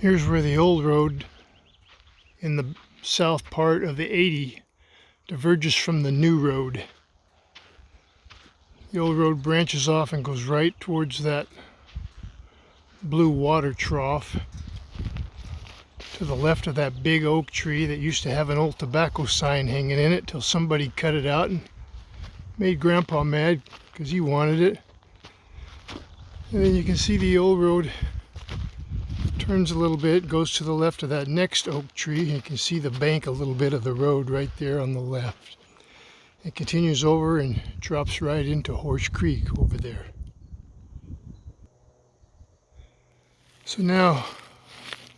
Here's where the old road in the south part of the 80 diverges from the new road. The old road branches off and goes right towards that blue water trough to the left of that big oak tree that used to have an old tobacco sign hanging in it till somebody cut it out and made Grandpa mad because he wanted it. And then you can see the old road turns a little bit, goes to the left of that next oak tree. You can see the bank a little bit of the road right there on the left. It continues over and drops right into Horse Creek over there. So now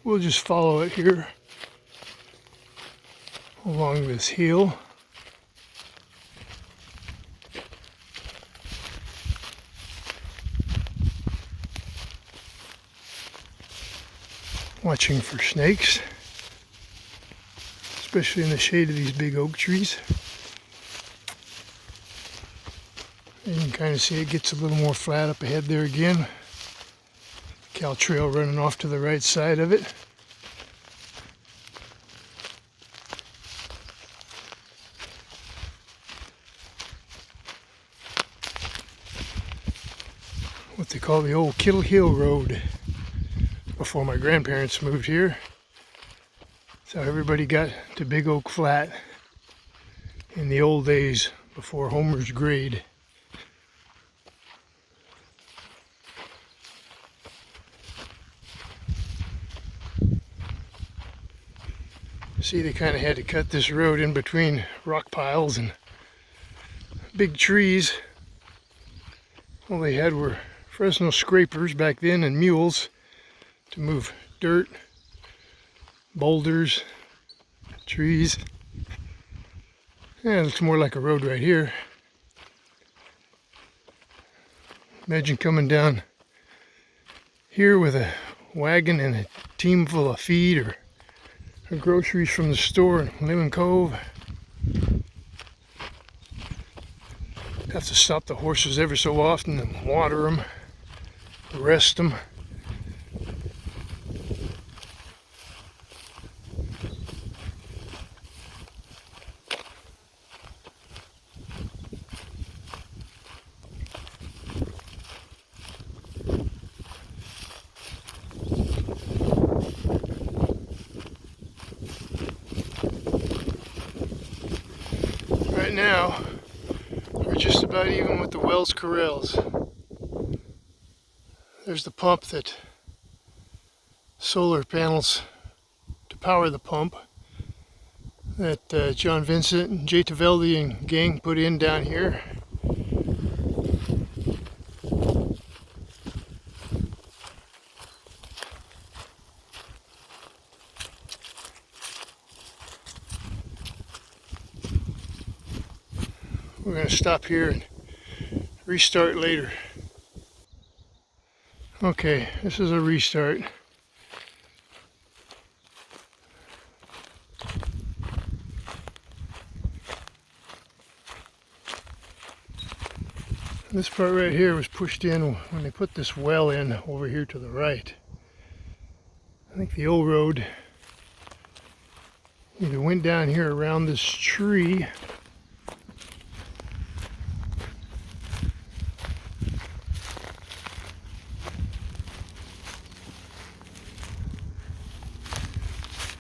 we'll just follow it here along this hill. Watching for snakes, especially in the shade of these big oak trees. And you can kind of see it gets a little more flat up ahead there again. Cow trail running off to the right side of it. What they call the old Kittle Hill Road. Before my grandparents moved here. So everybody got to Big Oak Flat in the old days before Homer's grade. See, they kind of had to cut this road in between rock piles and big trees. All they had were Fresno scrapers back then and mules to move dirt, boulders, trees. Yeah, it looks more like a road right here. Imagine coming down here with a wagon and a team full of feed or groceries from the store in Lemon Cove. Have to stop the horses every so often and water them, rest them. Right now, we're just about even with the Wells Corrals. There's the pump that solar panels to power the pump that John Vincent and Jay Tavelli and gang put in down here. We're going to stop here and restart later. Okay, this is a restart. This part right here was pushed in when they put this well in over here to the right. I think the old road either went down here around this tree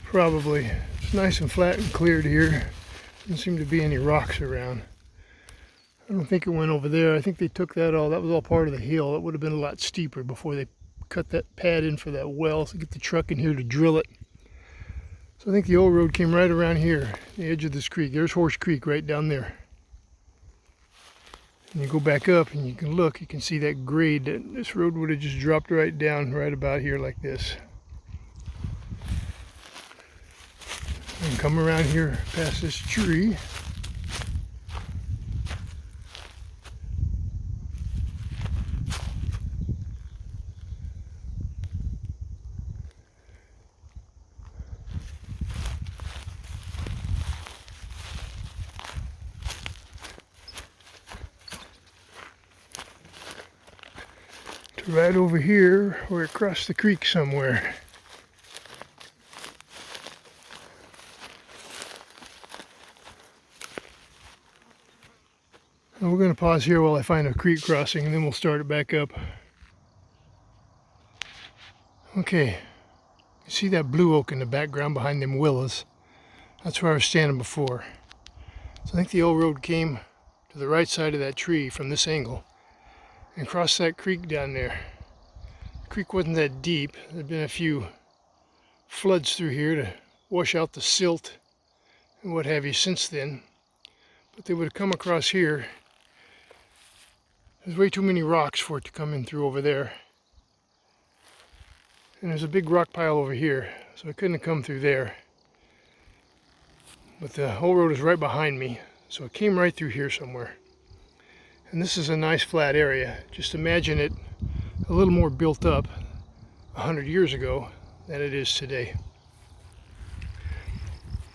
probably. It's nice and flat and cleared here. Doesn't seem to be any rocks around. I don't think it went over there. I think they took that all. That was all part of the hill. It would have been a lot steeper before they cut that pad in for that well to get the truck in here to drill it. So I think the old road came right around here, the edge of this creek. There's Horse Creek right down there. And you go back up and you can look, you can see that grade. This road would have just dropped right down right about here like this. And come around here past this tree. To right over here or across the creek somewhere. And we're going to pause here while I find a creek crossing, and then we'll start it back up. Okay, you see that blue oak in the background behind them willows? That's where I was standing before. So I think the old road came to the right side of that tree from this angle and crossed that creek down there. The creek wasn't that deep. There'd been a few floods through here to wash out the silt and what have you since then. But they would have come across here. There's way too many rocks for it to come in through over there. And there's a big rock pile over here, so it couldn't have come through there. But the whole road is right behind me, so it came right through here somewhere. And this is a nice flat area. Just imagine it a little more built up 100 years ago than it is today.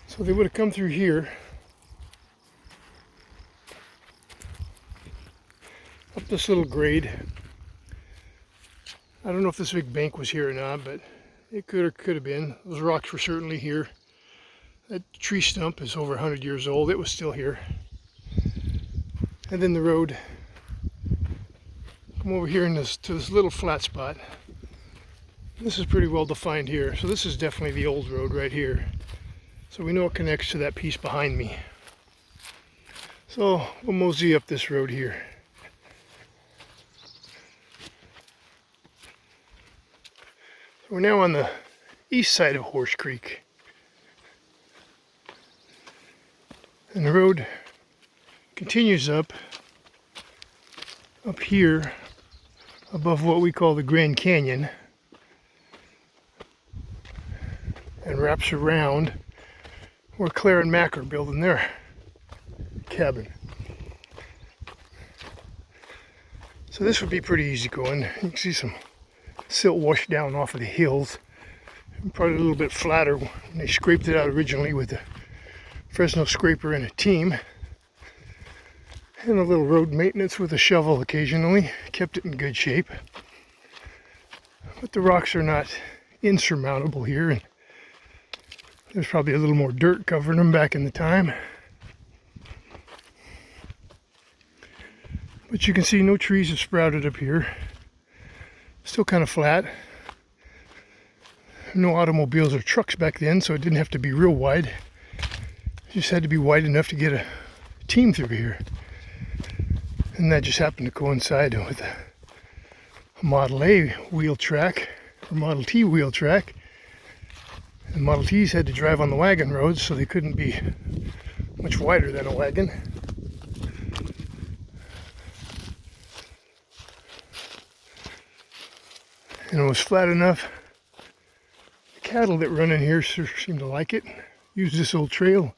So they would have come through here, up this little grade. I don't know if this big bank was here or not, but it could have been. Those rocks were certainly here. That tree stump is over 100 years old. It was still here. And then the road, come over here to this little flat spot. This is pretty well defined here. So this is definitely the old road right here. So we know it connects to that piece behind me. So we'll mosey up this road here. So we're now on the east side of Horse Creek. And the road continues up here above what we call the Grand Canyon and wraps around where Claire and Mac are building their cabin. So this would be pretty easy going. You can see some silt wash down off of the hills. Probably a little bit flatter when they scraped it out originally with the Fresno scraper and a team. And a little road maintenance with a shovel occasionally. Kept it in good shape. But the rocks are not insurmountable here, and there's probably a little more dirt covering them back in the time. But you can see no trees have sprouted up here. Still kind of flat. No automobiles or trucks back then, so it didn't have to be real wide. It just had to be wide enough to get a team through here. And that just happened to coincide with a Model A wheel track, or Model T wheel track. And Model Ts had to drive on the wagon roads, so they couldn't be much wider than a wagon. And it was flat enough. The cattle that run in here seem to like it. Use this old trail,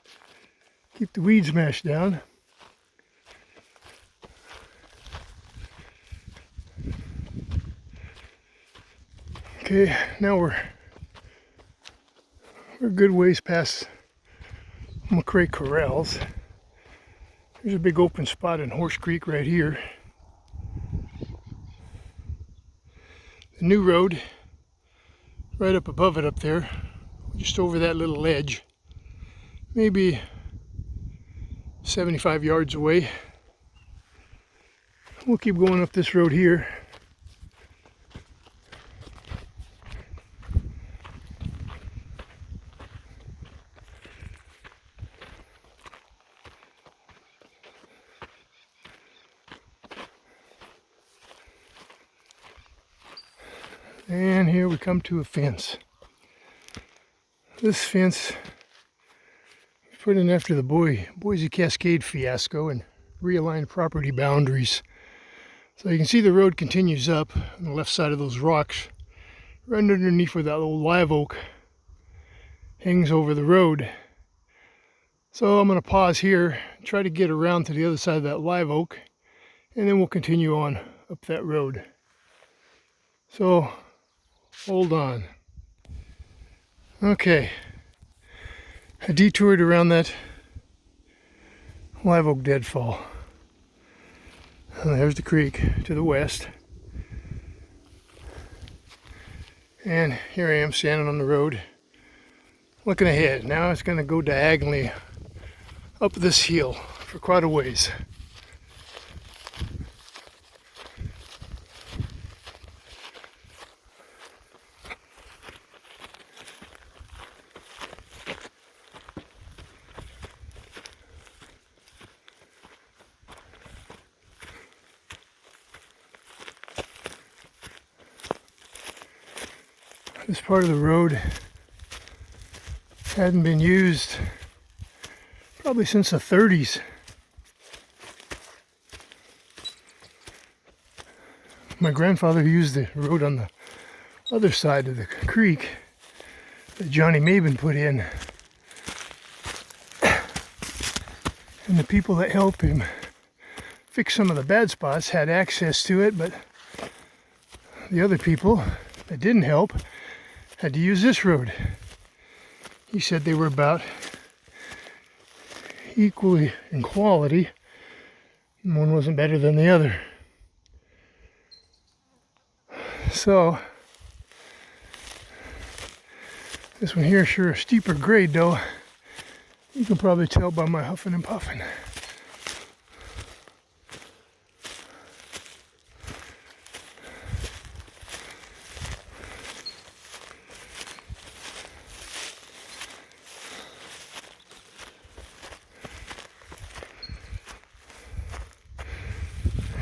keep the weeds mashed down. Okay, now we're a good ways past McCray Corrals. There's a big open spot in Horse Creek right here. The new road, right up above it up there, just over that little ledge, maybe 75 yards away. We'll keep going up this road here. And here we come to a fence. This fence was put in after the Boise Cascade fiasco and realigned property boundaries. So you can see the road continues up on the left side of those rocks, right underneath where that old live oak hangs over the road. So I'm going to pause here, try to get around to the other side of that live oak, and then we'll continue on up that road. So hold on. Okay, I detoured around that live oak deadfall. And there's the creek to the west. And here I am standing on the road, looking ahead. Now it's going to go diagonally up this hill for quite a ways. This part of the road hadn't been used probably since the 30s. My grandfather used the road on the other side of the creek that Johnny Maben put in. And the people that helped him fix some of the bad spots had access to it, but the other people that didn't help had to use this road. He said they were about equally in quality, and one wasn't better than the other. So, this one here sure a steeper grade though. You can probably tell by my huffing and puffing.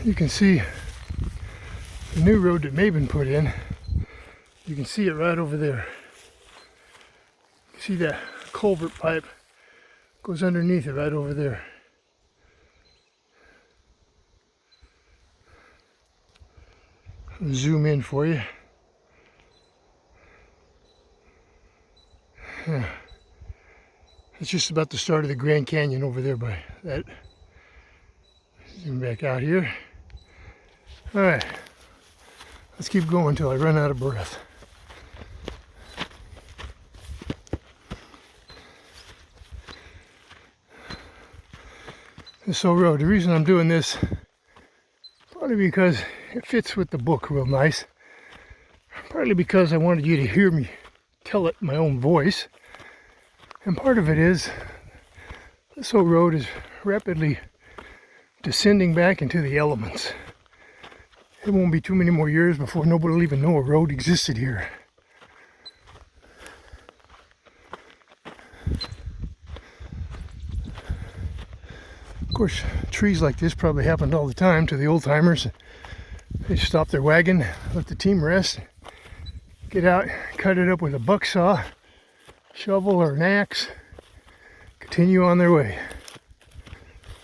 You can see the new road that Maben put in. You can see it right over there. See that culvert pipe goes underneath it right over there. I'll zoom in for you. Yeah. It's just about the start of the Grand Canyon over there by that. Zoom back out here. All right, let's keep going until I run out of breath. This old road, the reason I'm doing this, partly because it fits with the book real nice, partly because I wanted you to hear me tell it in my own voice, and part of it is this old road is rapidly descending back into the elements. It won't be too many more years before nobody will even know a road existed here. Of course, trees like this probably happened all the time to the old timers. They stop their wagon, let the team rest, get out, cut it up with a buck saw, shovel or an axe, continue on their way.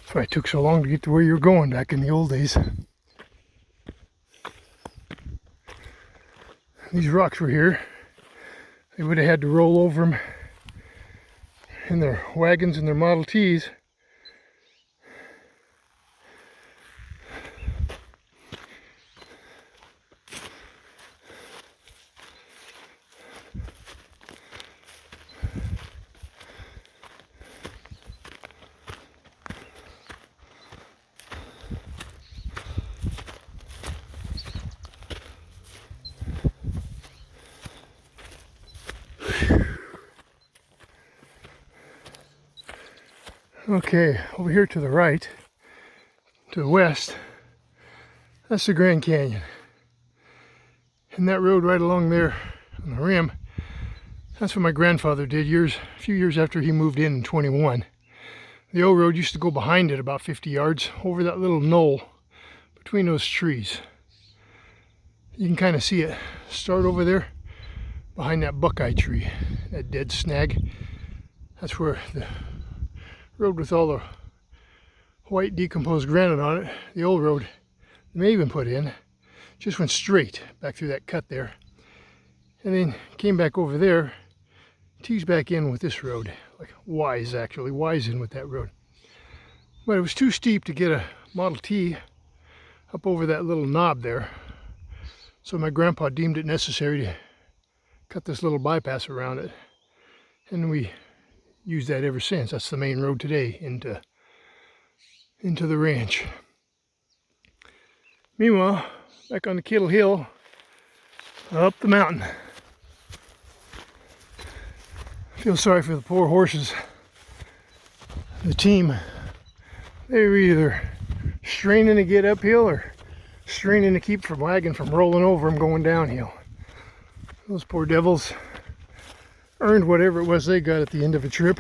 That's why it took so long to get to where you were going back in the old days. These rocks were here. They would have had to roll over them in their wagons and their Model Ts. Okay, over here to the right, to the west, that's the Grand Canyon. And that road right along there on the rim, that's what my grandfather did a few years after he moved in 21. The old road used to go behind it about 50 yards over that little knoll between those trees. You can kind of see it start over there behind that buckeye tree, that dead snag. That's where the road with all the white decomposed granite on it, the old road they may even put in, just went straight back through that cut there. And then came back over there, tees back in with this road, like Y's in with that road. But it was too steep to get a Model T up over that little knob there. So my grandpa deemed it necessary to cut this little bypass around it. And we used that ever since. That's the main road today into the ranch. Meanwhile, back on the Kittle Hill, up the mountain. I feel sorry for the poor horses. The team, they were either straining to get uphill or straining to keep the wagon from rolling over them going downhill. Those poor devils earned whatever it was they got at the end of a trip.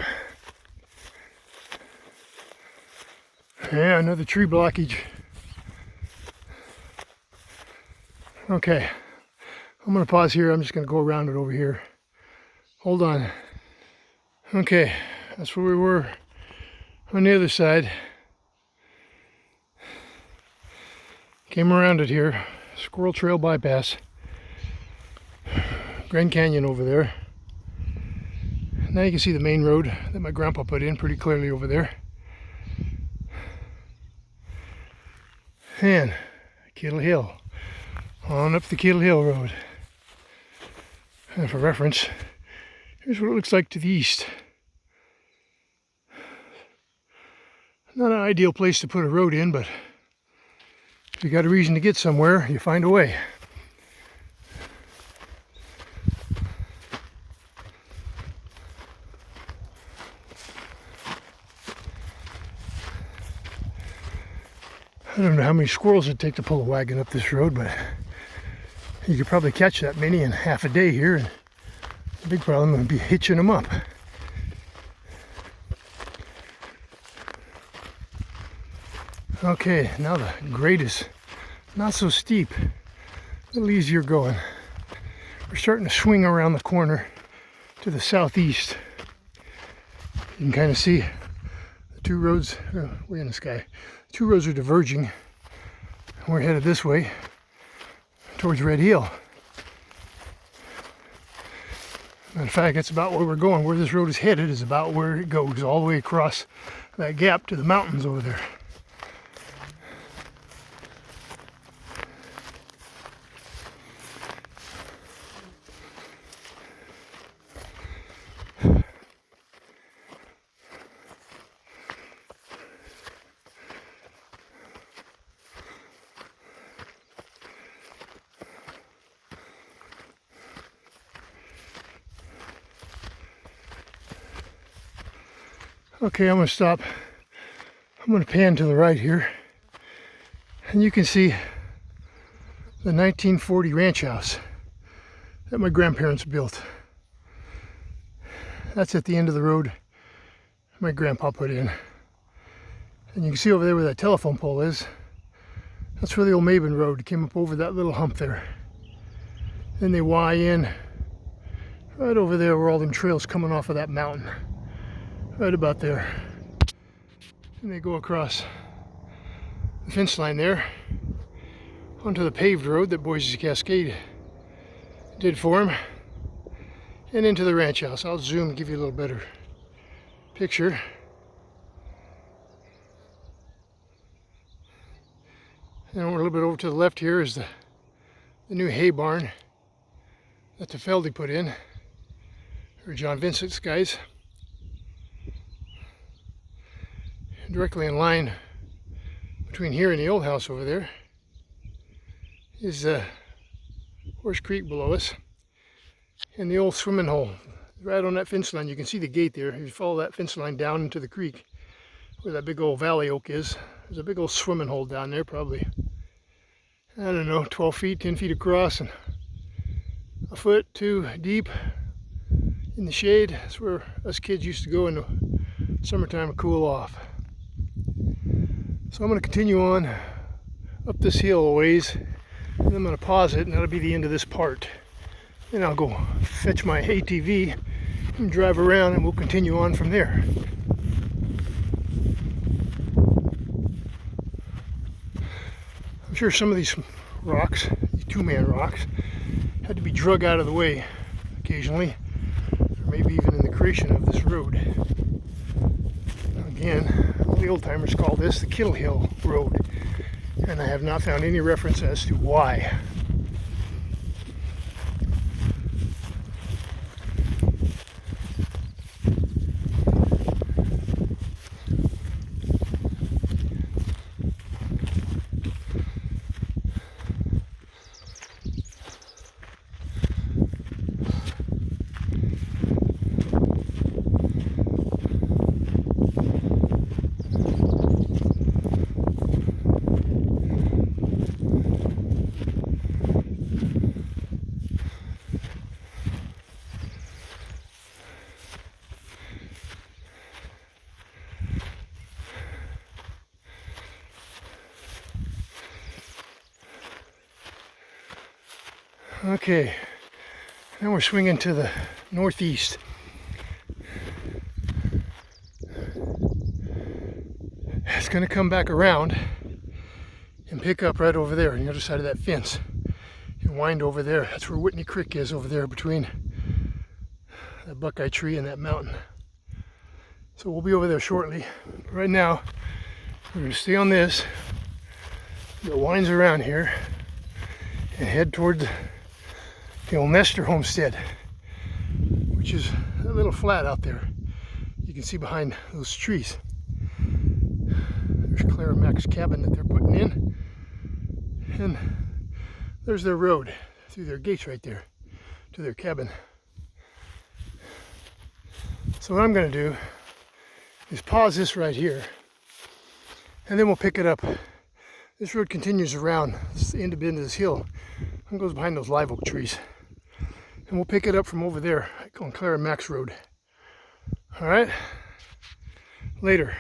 Yeah, another tree blockage. Okay, I'm going to pause here. I'm just going to go around it over here. Hold on. Okay, that's where we were on the other side. Came around it here. Squirrel Trail bypass. Grand Canyon over there. Now you can see the main road that my grandpa put in pretty clearly over there. And Kittle Hill. On up the Kettle Hill Road. And for reference, here's what it looks like to the east. Not an ideal place to put a road in, but if you got a reason to get somewhere, you find a way. I don't know how many squirrels it'd take to pull a wagon up this road, but you could probably catch that many in half a day here. And the big problem would be hitching them up. Okay, now the grade is not so steep, a little easier going. We're starting to swing around the corner to the southeast. You can kind of see the two roads, way in the sky. The two roads are diverging. We're headed this way towards Red Hill. Matter of fact, that's about where we're going. Where this road is headed is about where it goes, all the way across that gap to the mountains over there. Okay, I'm going to stop. I'm going to pan to the right here. And you can see the 1940 ranch house that my grandparents built. That's at the end of the road my grandpa put in. And you can see over there where that telephone pole is. That's where the old Maben Road came up over that little hump there. Then they Y in right over there where all them trails coming off of that mountain. Right about there. And they go across the fence line there onto the paved road that Boise Cascade did for him, and into the ranch house. I'll zoom and give you a little better picture. And a little bit over to the left here is the new hay barn that the Feldy put in, or John Vincent's guys. Directly in line between here and the old house over there is Horse Creek below us, and the old swimming hole right on that fence line. You can see the gate there. If you follow that fence line down into the creek where that big old valley oak is, there's a big old swimming hole down there, probably, I don't know, 12 feet, 10 feet across, and a foot, 2 deep in the shade. That's where us kids used to go in the summertime to cool off. So I'm going to continue on up this hill a ways, and I'm going to pause it, and that'll be the end of this part. Then I'll go fetch my ATV and drive around, and we'll continue on from there. I'm sure some of these rocks, these two-man rocks, had to be drug out of the way occasionally, or maybe even in the creation of this road. Again, the old-timers call this the Kittle Hill Road, and I have not found any reference as to why. Okay, now we're swinging to the northeast. It's going to come back around and pick up right over there on the other side of that fence and wind over there. That's where Whitney Creek is, over there between that buckeye tree and that mountain. So we'll be over there shortly. Right now, we're going to stay on this. It winds around here and head towards the old Nestor homestead, which is a little flat out there. You can see behind those trees. There's Clara Mac's cabin that they're putting in. And there's their road through their gates right there to their cabin. So what I'm going to do is pause this right here, and then we'll pick it up. This road continues around the end of this hill and goes behind those live oak trees. And we'll pick it up from over there on Clara Mac's road. All right? Later.